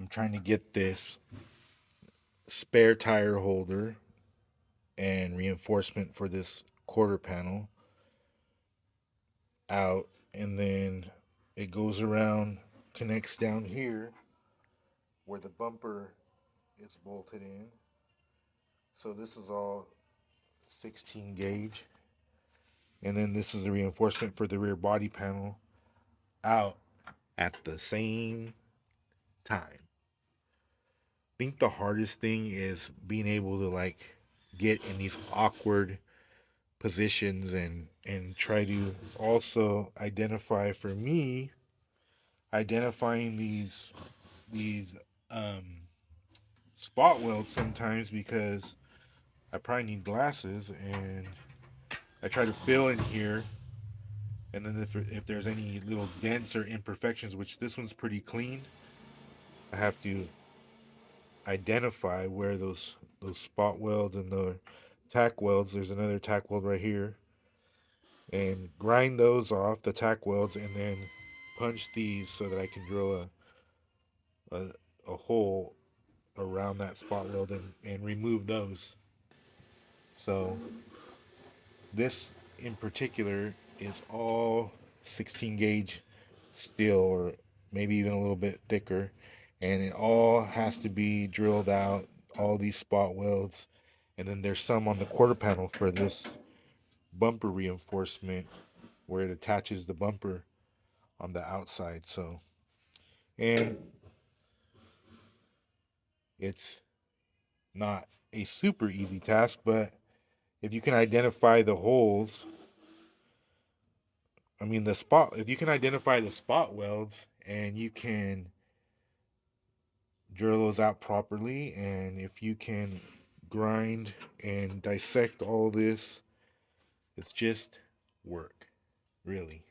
I'm trying to get this spare tire holder and reinforcement for this quarter panel out, and then it goes around, connects down here where the bumper is bolted in. So this is all 16 gauge, and then this is the reinforcement for the rear body panel out at the same time. I think the hardest thing is being able to like get in these awkward positions and try to also identify, for me, identifying these um spot welds sometimes, because I probably need glasses, and I try to fill in here, and then if there's any little dents or imperfections, which this one's pretty clean, I have to identify where those spot welds and the tack welds. There's another tack weld right here, and grind those off the tack welds, and then punch these so that I can drill a, a hole around that spot weld and remove those. So this in particular is all 16 gauge steel, or maybe even a little bit thicker, and it all has to be drilled out, all these spot welds. And then there's some on the quarter panel for this bumper reinforcement where it attaches the bumper on the outside. So, and it's not a super easy task, but if you can identify the holes, I mean the spot, if you can identify the spot welds and you can drill those out properly, and if you can grind and dissect all this, it's just work, really.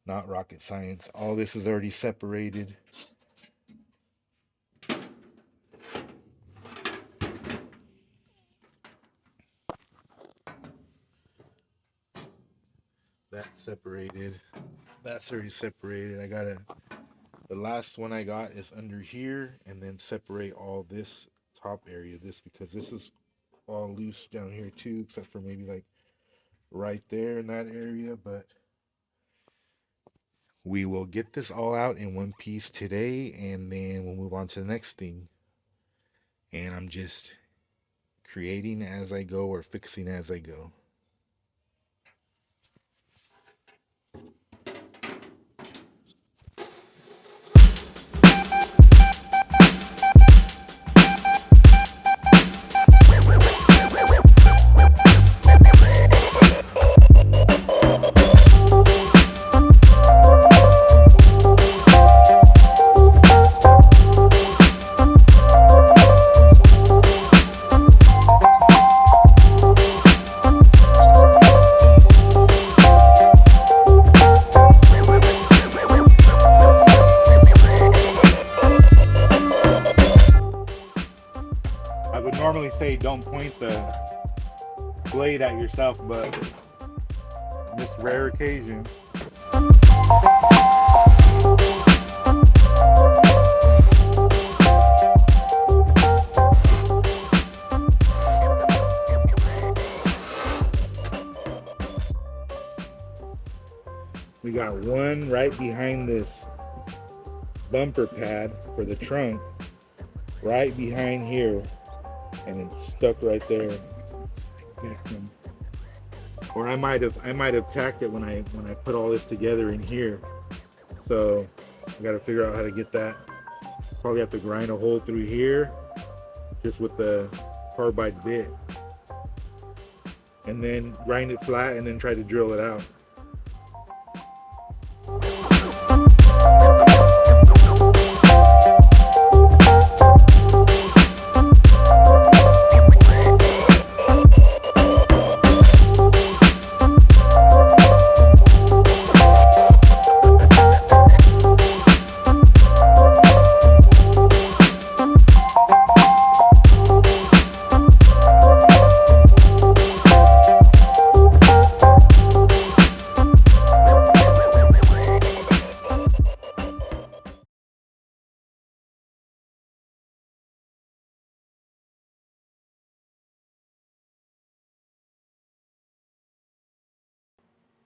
Not rocket science. All this is already separated. That's separated. That's already separated. The last one I got is under here, and then separate all this top area, this, because this is all loose down here too, except for maybe like right there in that area. But we will get this all out in one piece today, and then we'll move on to the next thing. And I'm just creating as I go, or fixing as I go. I would normally say don't point the blade at yourself, but on this rare occasion, we got one right behind this bumper pad for the trunk, right behind here, and it's stuck right there. Or I might have tacked it when I put all this together in here. So I got to figure out how to get that. Probably have to grind a hole through here, just with the carbide bit, and then grind it flat, and then try to drill it out.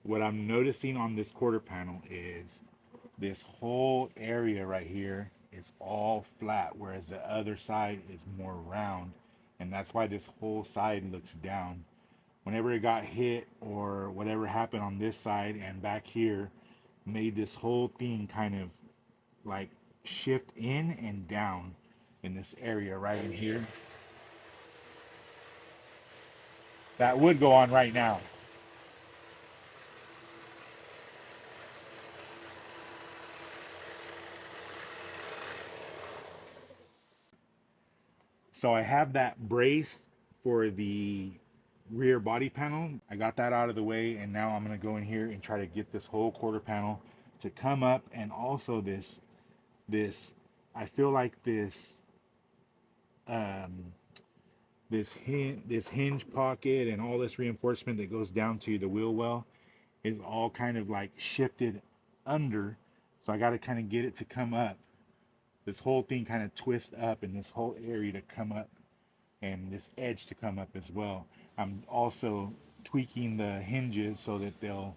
what I'm noticing on this quarter panel is this whole area right here is all flat, whereas the other side is more round. And that's why this whole side looks down. Whenever it got hit or whatever happened on this side and back here, made this whole thing kind of like shift in and down in this area right in here. That would go on right now. So I have that brace for the rear body panel. I got that out of the way, and now I'm going to go in here and try to get this whole quarter panel to come up. And also this I feel like um this hinge pocket and all this reinforcement that goes down to the wheel well is all kind of like shifted under. So I got to kind of get it to come up, this whole thing kind of twist up, and this whole area to come up, and this edge to come up as well. I'm also tweaking the hinges so that they'll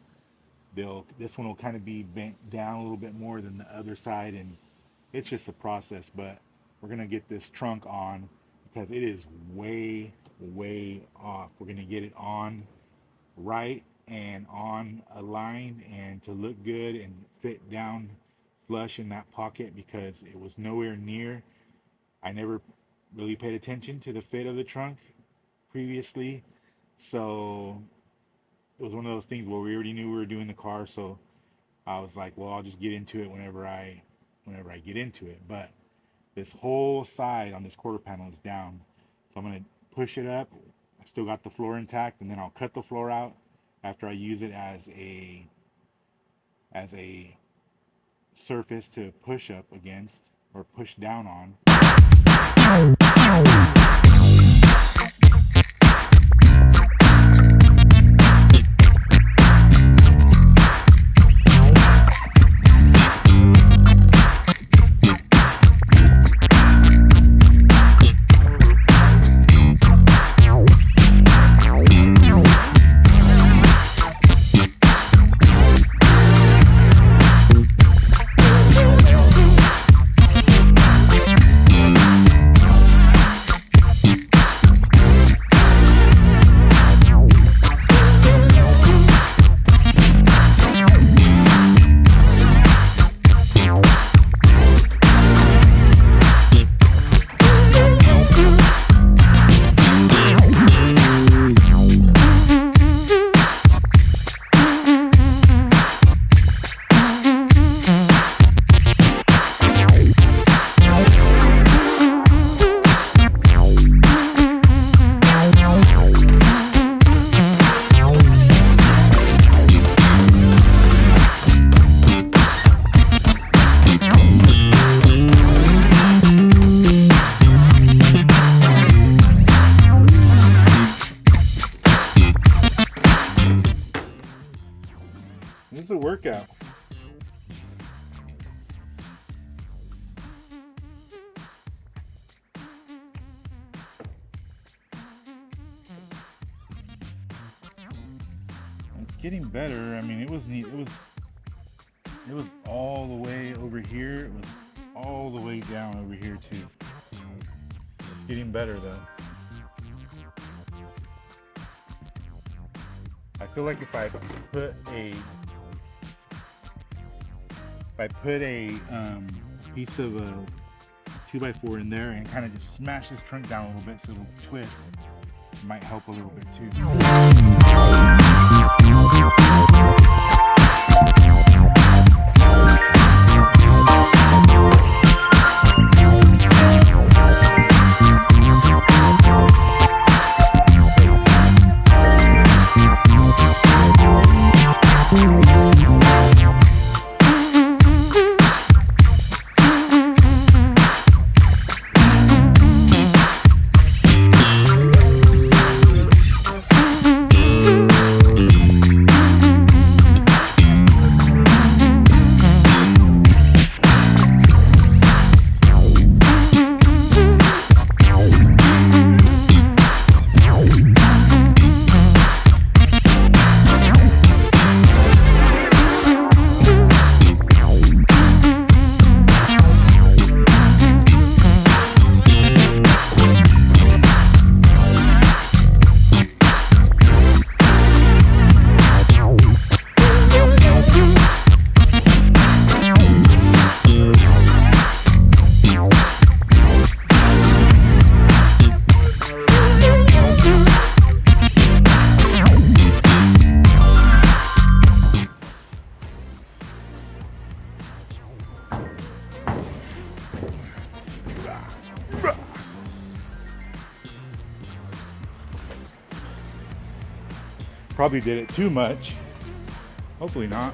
this one will kind of be bent down a little bit more than the other side, and it's just a process. But we're gonna get this trunk on because it is way off. We're gonna get it on right and on a line and to look good and fit down flush in that pocket, because it was nowhere near. I never really paid attention to the fit of the trunk previously, so it was one of those things where we already knew we were doing the car, so I was like, well, I'll just get into it whenever I get into it. But this whole side on this quarter panel is down, so I'm gonna push it up. I still got the floor intact, and then I'll cut the floor out after I use it as a surface to push up against or push down on. This is a workout. It's getting better. I mean, it was neat. It was all the way over here. It was all the way down over here too. It's getting better though. I feel like if I put a piece of a 2x4 in there and kind of just smash this trunk down a little bit so it'll twist, it might help a little bit too. Probably did it too much. Hopefully not.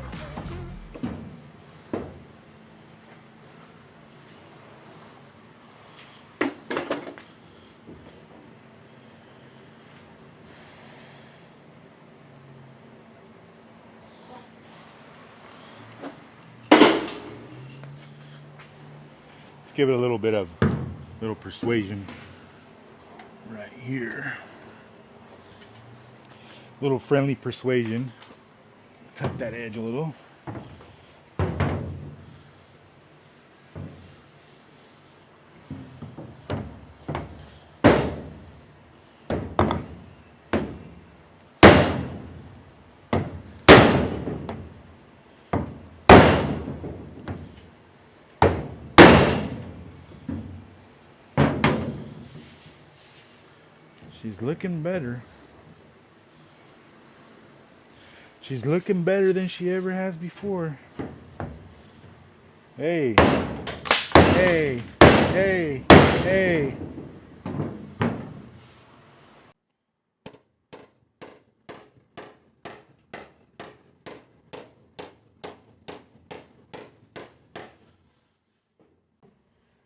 Let's give it a little bit of persuasion right here. Little friendly persuasion. Tuck that edge a little. She's looking better. She's looking better than she ever has before. Hey, hey, hey, hey.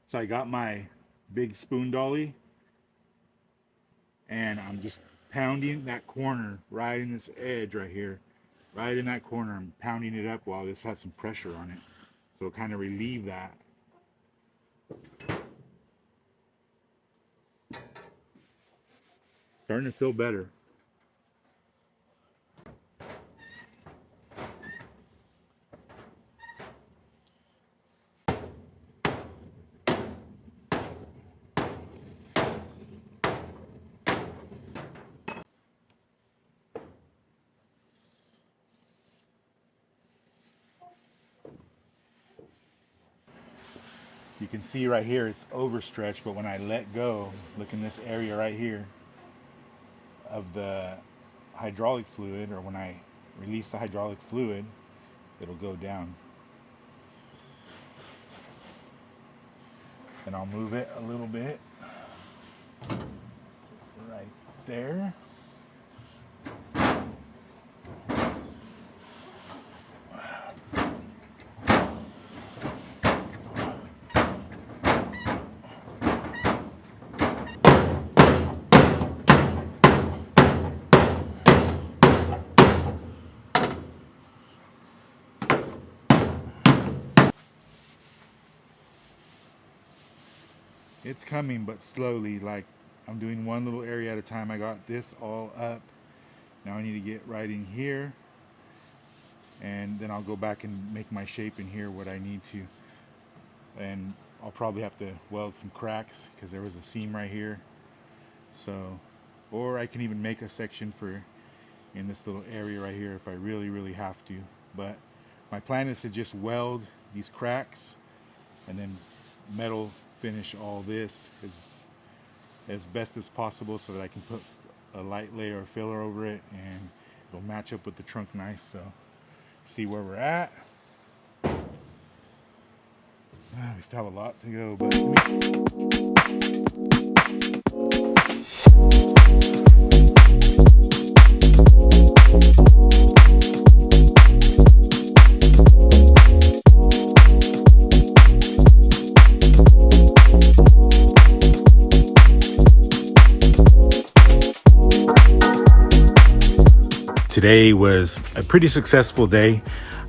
So I got my big spoon dolly and I'm just pounding that corner right in this edge right here. Right in that corner, I'm pounding it up while this has some pressure on it. So it'll kind of relieve that. Starting to feel better. You can see right here it's overstretched, but when I let go, look in this area right here of the hydraulic fluid, or when I release the hydraulic fluid, it'll go down. And I'll move it a little bit right there. It's coming, but slowly. Like, I'm doing one little area at a time. I got this all up. Now I need to get right in here, and then I'll go back and make my shape in here what I need to. And I'll probably have to weld some cracks because there was a seam right here. So, or I can even make a section for in this little area right here if I really have to. But my plan is to just weld these cracks and then metal finish all this as best as possible so that I can put a light layer of filler over it and it'll match up with the trunk nice. So see where we're at. We still have a lot to go, but today was a pretty successful day.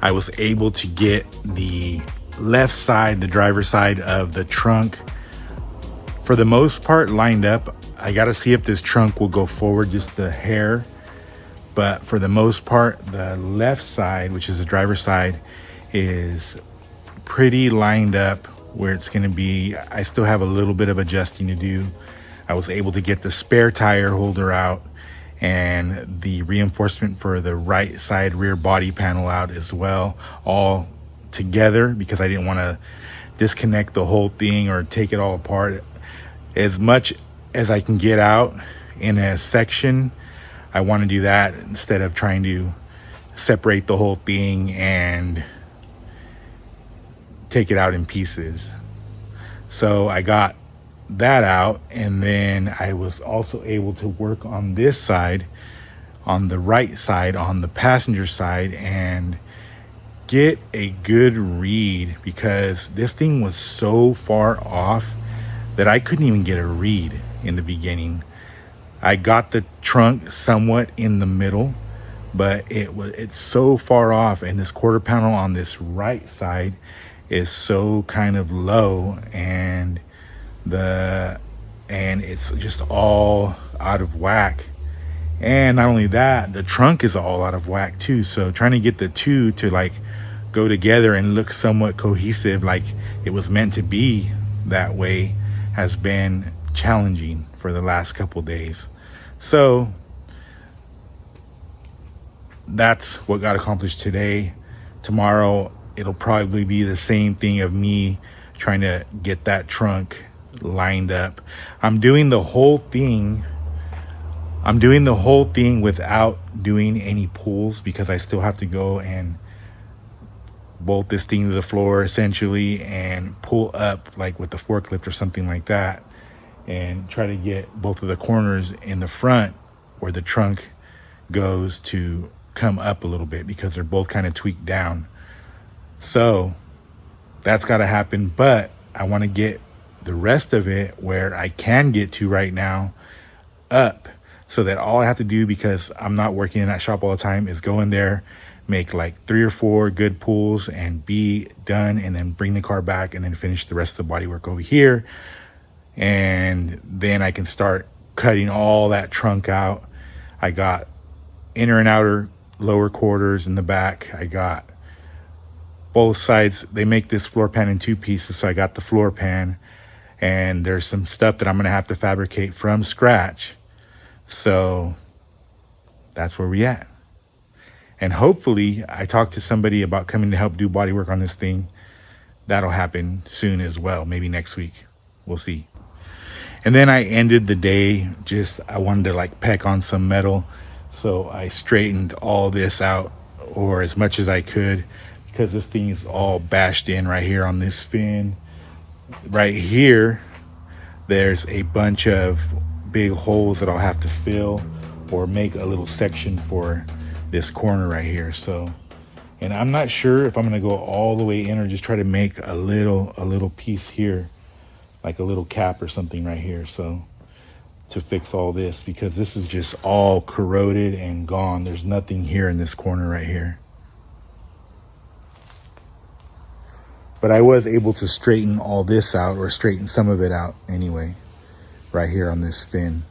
I was able to get the left side, the driver's side of the trunk, for the most part lined up. I got to see if this trunk will go forward just a hair, but for the most part, the left side, which is the driver's side, is pretty lined up where it's going to be. I still have a little bit of adjusting to do. I was able to get the spare tire holder out and the reinforcement for the right side rear body panel out as well, all together, because I didn't want to disconnect the whole thing or take it all apart. As much as I can get out in a section, I want to do that instead of trying to separate the whole thing and take it out in pieces. So I got that out, and then I was also able to work on this side on the right side, on the passenger side, and get a good read, because this thing was so far off that I couldn't even get a read in the beginning. I got the trunk somewhat in the middle, but it's so far off, and this quarter panel on this right side is so kind of low, the and it's just all out of whack. And not only that, the trunk is all out of whack too. So trying to get the two to like go together and look somewhat cohesive, like it was meant to be that way, has been challenging for the last couple days. So that's what got accomplished today. Tomorrow it'll probably be the same thing of me trying to get that trunk lined up. I'm doing the whole thing. I'm doing the whole thing without doing any pulls, because I still have to go and bolt this thing to the floor essentially and pull up like with the forklift or something like that, and try to get both of the corners in the front where the trunk goes to come up a little bit, because they're both kind of tweaked down. So that's got to happen, but I want to get the rest of it where I can get to right now up, so that all I have to do, because I'm not working in that shop all the time, is go in there, make like 3 or 4 good pulls and be done, and then bring the car back and then finish the rest of the body work over here. And then I can start cutting all that trunk out. I got inner and outer lower quarters in the back. I got both sides. They make this floor pan in 2 pieces, so I got the floor pan, and there's some stuff that I'm going to have to fabricate from scratch. So that's where we at. And hopefully I talked to somebody about coming to help do body work on this thing. That'll happen soon as well, maybe next week. We'll see. And then I ended the day, I wanted to like peck on some metal. So I straightened all this out, or as much as I could, because this thing is all bashed in right here on this fin. Right here, there's a bunch of big holes that I'll have to fill, or make a little section for this corner right here. So, and I'm not sure if I'm going to go all the way in, or just try to make a little piece here, like a little cap or something right here. So to fix all this, because this is just all corroded and gone. There's nothing here in this corner right here. But I was able to straighten all this out, or straighten some of it out anyway, right here on this fin,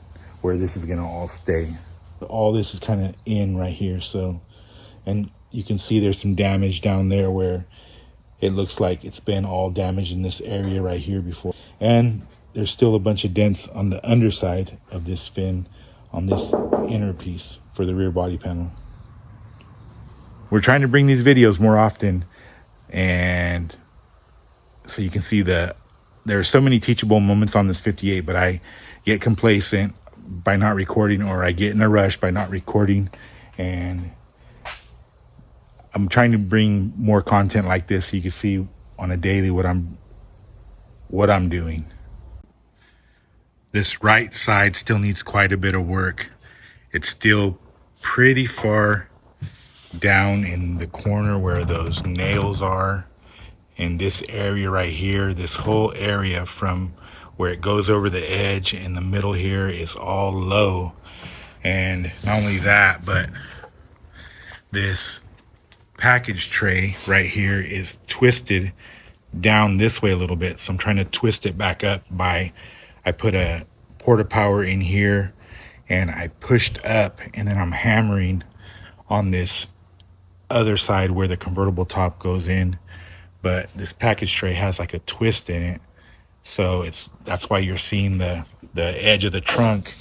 where this is gonna all stay. All this is kind of in right here. So, and you can see there's some damage down there where it looks like it's been all damaged in this area right here before. And there's still a bunch of dents on the underside of this fin, on this inner piece for the rear body panel. We're trying to bring these videos more often, and so you can see there are so many teachable moments on this 58, but I get complacent by not recording, or I get in a rush by not recording. And I'm trying to bring more content like this, so you can see on a daily what I'm doing. This right side still needs quite a bit of work. It's still pretty far down in the corner where those nails are. In this area right here, this whole area from where it goes over the edge in the middle here is all low. And not only that, but this package tray right here is twisted down this way a little bit. So I'm trying to twist it back up I put a porta power in here, and I pushed up, and then I'm hammering on this other side where the convertible top goes in. But this package tray has like a twist in it, so that's why you're seeing the edge of the trunk.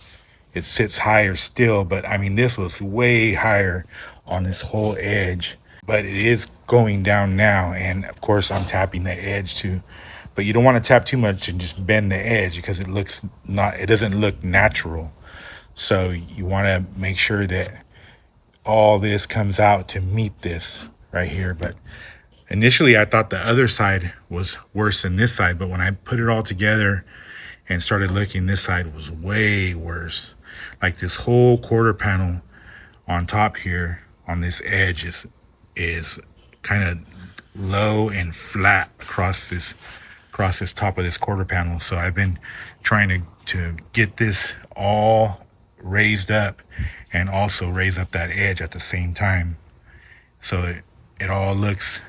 It sits higher still, but I mean, this was way higher on this whole edge, but it is going down now. And of course I'm tapping the edge too, but you don't want to tap too much and just bend the edge, because it doesn't look natural. So you want to make sure that all this comes out to meet this right here. But initially I thought the other side was worse than this side, but when I put it all together and started looking, this side was way worse. Like this whole quarter panel on top here on this edge is kind of low and flat across this top of this quarter panel. So I've been trying to get this all raised up and also raise up that edge at the same time, so it all looks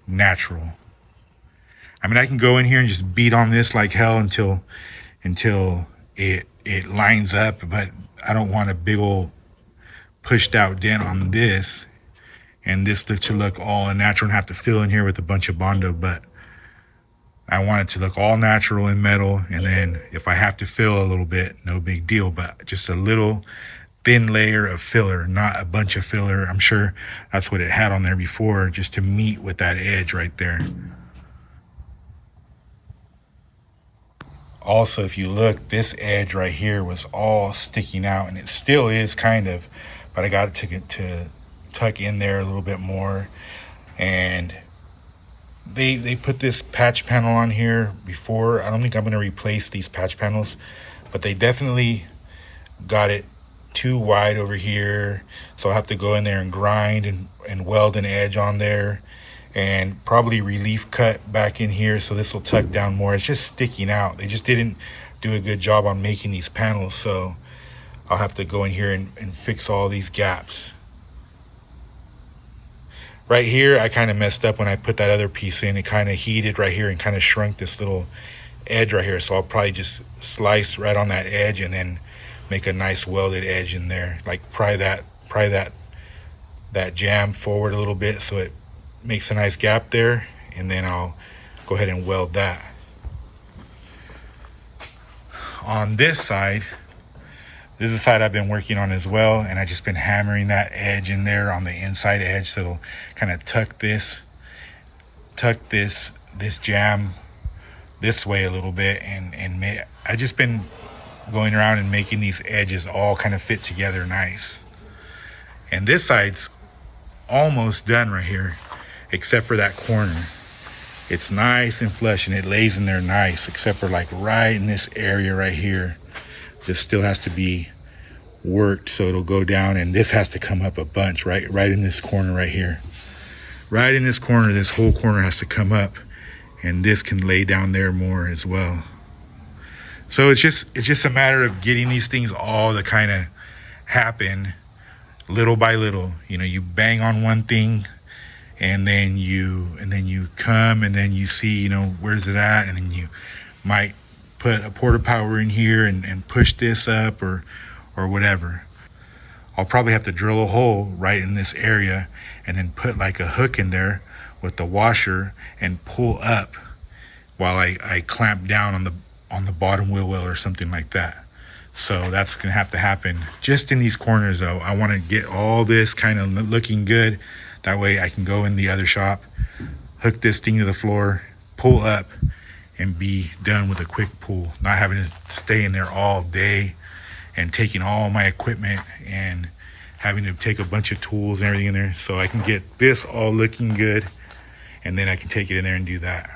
natural. I mean, I can go in here and just beat on this like hell until it lines up, but I don't want a big old pushed out dent on this and this to look all unnatural and have to fill in here with a bunch of Bondo. But I want it to look all natural in metal, and then if I have to fill a little bit, no big deal, but just a little thin layer of filler, not a bunch of filler. I'm sure that's what it had on there before, just to meet with that edge right there. Also, if you look, this edge right here was all sticking out, and it still is kind of, but I got to tuck in there a little bit more. And they put this patch panel on here before. I don't think I'm going to replace these patch panels, but they definitely got it too wide over here, so I'll have to go in there and grind and weld an edge on there, and probably relief cut back in here so this will tuck down more. It's just sticking out. They just didn't do a good job on making these panels, so I'll have to go in here and fix all these gaps. Right here, I kind of messed up when I put that other piece in. It kind of heated right here and kind of shrunk this little edge right here, so I'll probably just slice right on that edge and then make a nice welded edge in there. Like pry that jam forward a little bit so it makes a nice gap there, and then I'll go ahead and weld that. On this side, this is the side I've been working on as well, and I just been hammering that edge in there on the inside edge, so it'll kind of tuck this jam this way a little bit, and I just been going around and making these edges all kind of fit together nice. And this side's almost done right here, except for that corner. It's nice and flush and it lays in there nice, except for like right in this area right here. This still has to be worked, so it'll go down, and this has to come up a bunch right in this corner right here. Right in this corner, this whole corner has to come up, and this can lay down there more as well. So it's just a matter of getting these things all to kind of happen little by little. You know, you bang on one thing, and then you come and then you see, you know, where's it at, and then you might put a porta power in here and push this up or whatever. I'll probably have to drill a hole right in this area and then put like a hook in there with the washer and pull up while I clamp down on the bottom wheel well or something like that. So that's gonna have to happen just in these corners though. I want to get all this kind of looking good. That way I can go in the other shop, hook this thing to the floor, pull up, and be done with a quick pull. Not having to stay in there all day and taking all my equipment and having to take a bunch of tools and everything in there. So I can get this all looking good, and then I can take it in there and do that.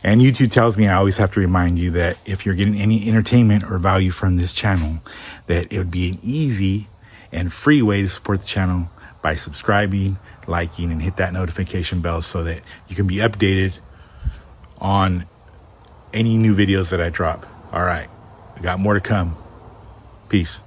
And YouTube tells me I always have to remind you that if you're getting any entertainment or value from this channel, that it would be an easy and free way to support the channel by subscribing, liking, and hit that notification bell so that you can be updated on any new videos that I drop. All right, we got more to come. Peace.